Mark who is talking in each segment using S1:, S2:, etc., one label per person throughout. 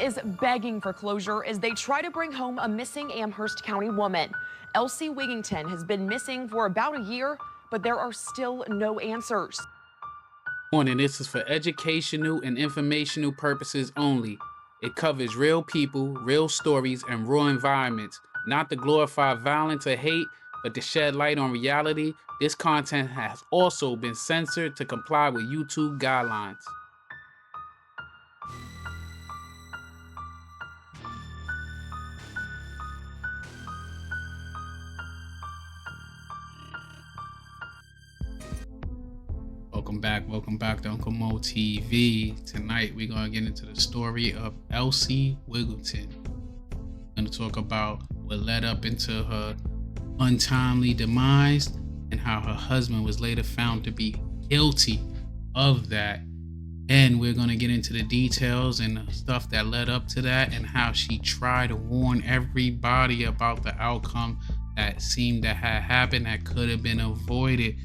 S1: Is begging for closure as they try to bring home a missing Amherst County woman. Elsie Wiggington has been missing for about a year, but there are still no answers.
S2: And this is for educational and informational purposes only. It covers real people, real stories, and real environments, not to glorify violence or hate, but to shed light on reality. This content has also been censored to comply with YouTube guidelines. Welcome back to Uncle Mo TV. Tonight we're going to get into the story of Elsie Wiggington. We're going to talk about what led up into her untimely demise and how her husband was later found to be guilty of that. And we're going to get into the details and the stuff that led up to that and how she tried to warn everybody about the outcome that seemed to have happened that could have been avoided.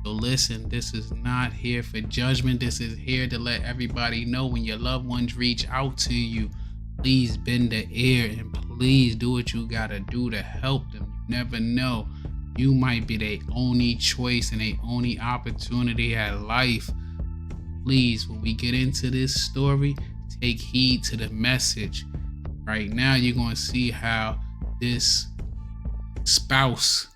S2: So listen, this is not here for judgment. This is here to let everybody know when your loved ones reach out to you, please bend the ear and please do what you gotta do to help them. You never know. You might be their only choice and their only opportunity at life. Please, when we get into this story, take heed to the message. Right now, you're gonna see how this spouse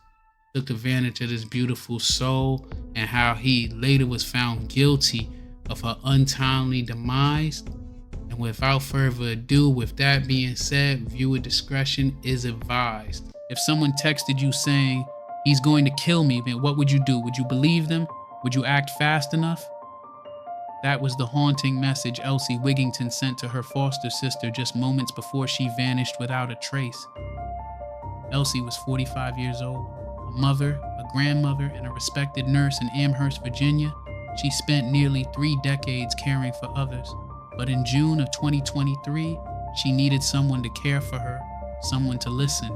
S2: took advantage of this beautiful soul and how he later was found guilty of her untimely demise. And without further ado, with that being said, viewer discretion is advised. If someone texted you saying he's going to kill me, then what would you do? Would you believe them? Would you act fast enough? That was the haunting message Elsie Wiggington sent to her foster sister just moments before she vanished without a trace. Elsie was 45 years old. A mother, a grandmother, and a respected nurse in Amherst, Virginia. She spent nearly 3 decades caring for others. But in June of 2023, she needed someone to care for her, someone to listen,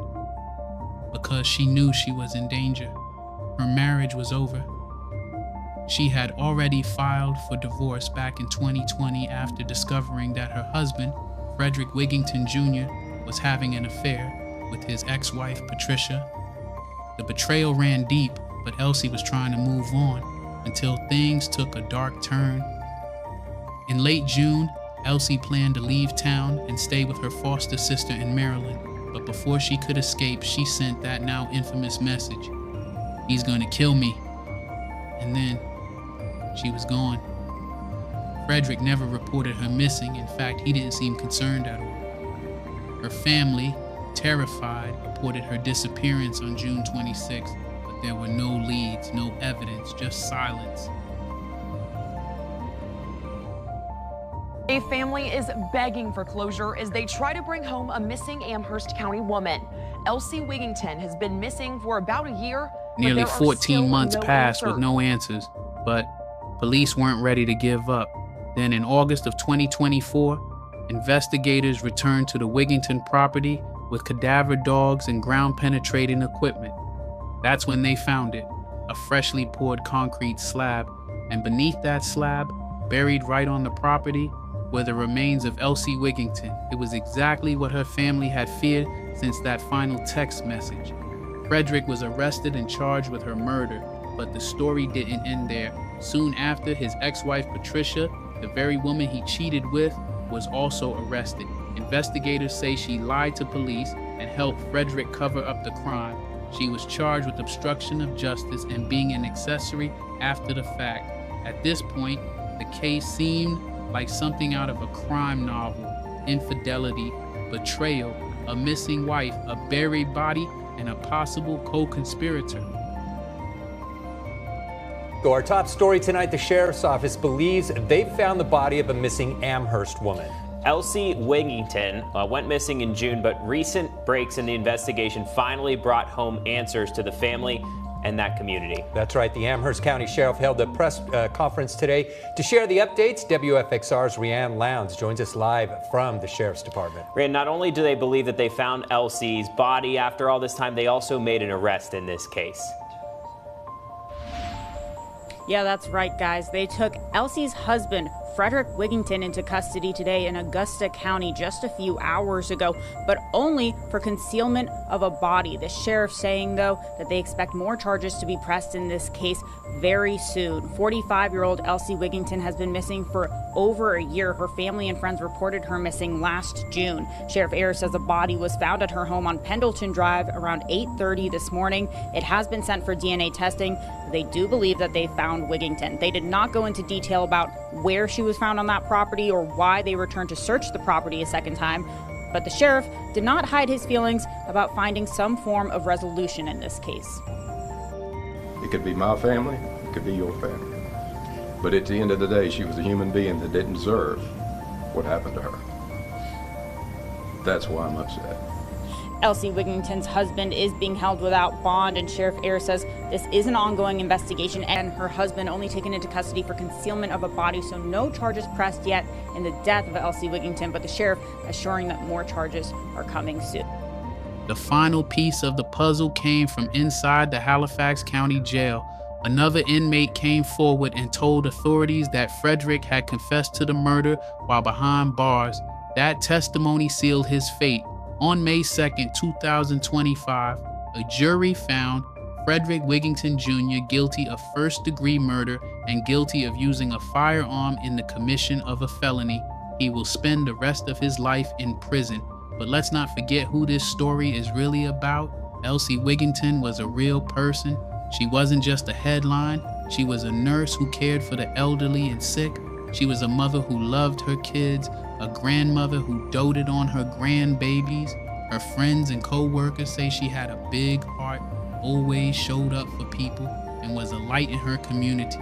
S2: because she knew she was in danger. Her marriage was over. She had already filed for divorce back in 2020 after discovering that her husband, Frederick Wiggington Jr., was having an affair with his ex-wife, Patricia. The betrayal ran deep, but Elsie was trying to move on until things took a dark turn. In late June, Elsie planned to leave town and stay with her foster sister in Maryland, but before she could escape, she sent that now infamous message: "He's going to kill me." And then she was gone. Frederick never reported her missing. In fact, he didn't seem concerned at all. Her family, terrified, reported her disappearance on June 26th, but there were no leads, no evidence, just silence.
S1: A family is begging for closure as they try to bring home a missing Amherst County woman. Elsie Wiggington has been missing for about a year.
S2: Nearly 14 months passed with no answers, but police weren't ready to give up. Then in August of 2024, investigators returned to the Wiggington property with cadaver dogs and ground-penetrating equipment. That's when they found it, a freshly poured concrete slab, and beneath that slab, buried right on the property, were the remains of Elsie Wiggington. It was exactly what her family had feared since that final text message. Frederick was arrested and charged with her murder, but the story didn't end there. Soon after, his ex-wife Patricia, the very woman he cheated with, was also arrested. Investigators say she lied to police and helped Frederick cover up the crime. She was charged with obstruction of justice and being an accessory after the fact. At this point, the case seemed like something out of a crime novel: infidelity, betrayal, a missing wife, a buried body, and a possible co-conspirator.
S3: So our top story tonight, the sheriff's office believes they've found the body of a missing Amherst woman.
S4: Elsie Wiggington went missing in June, but recent breaks in the investigation finally brought home answers to the family and that community.
S3: That's right. The Amherst County Sheriff held a press conference today to share the updates. WFXR's Rianne Lowndes joins us live from the Sheriff's Department.
S4: Rianne, not only do they believe that they found Elsie's body after all this time, they also made an arrest in this case.
S5: Yeah, that's right, guys. They took Elsie's husband, Frederick Wiggington into custody today in Augusta County just a few hours ago, but only for concealment of a body. The sheriff saying, though, that they expect more charges to be pressed in this case very soon. 45-year-old Elsie Wiggington has been missing for over a year. Her family and friends reported her missing last June. Sheriff Ayers says a body was found at her home on Pendleton Drive around 8:30 this morning. It has been sent for DNA testing. They do believe that they found Wiggington. They did not go into detail about where she was found on that property or why they returned to search the property a second time. But the sheriff did not hide his feelings about finding some form of resolution in this case.
S6: It could be my family, it could be your family. But at the end of the day, she was a human being that didn't deserve what happened to her. That's why I'm upset.
S5: Elsie Wiggington's husband is being held without bond, and Sheriff Ayers says this is an ongoing investigation, and her husband only taken into custody for concealment of a body, so no charges pressed yet in the death of Elsie Wiggington, but the sheriff assuring that more charges are coming soon.
S2: The final piece of the puzzle came from inside the Halifax County Jail. Another inmate came forward and told authorities that Frederick had confessed to the murder while behind bars. That testimony sealed his fate. On May 2nd, 2025, a jury found Frederick Wiggington Jr. guilty of first-degree murder and guilty of using a firearm in the commission of a felony. He will spend the rest of his life in prison. But let's not forget who this story is really about. Elsie Wiggington was a real person. She wasn't just a headline. She was a nurse who cared for the elderly and sick. She was a mother who loved her kids, a grandmother who doted on her grandbabies. Her friends and co-workers say she had a big heart, always showed up for people, and was a light in her community.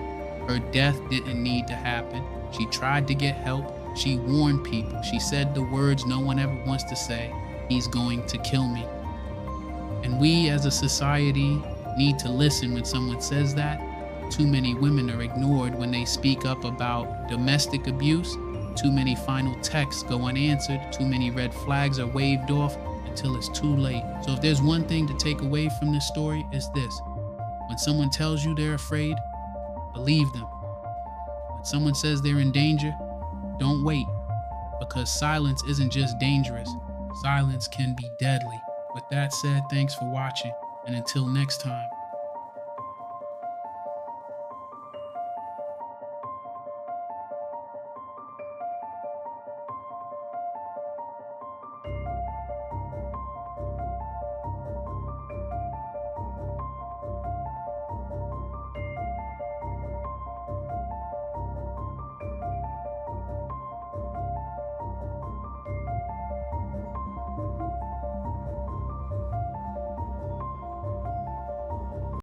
S2: Her death didn't need to happen. She tried to get help. She warned people. She said the words no one ever wants to say, "He's going to kill me." And we as a society need to listen when someone says that. Too many women are ignored when they speak up about domestic abuse. Too many final texts go unanswered. Too many red flags are waved off until it's too late. So if there's one thing to take away from this story, it's this. When someone tells you they're afraid, believe them. When someone says they're in danger, don't wait, because silence isn't just dangerous. Silence can be deadly. With that said, thanks for watching, and until next time.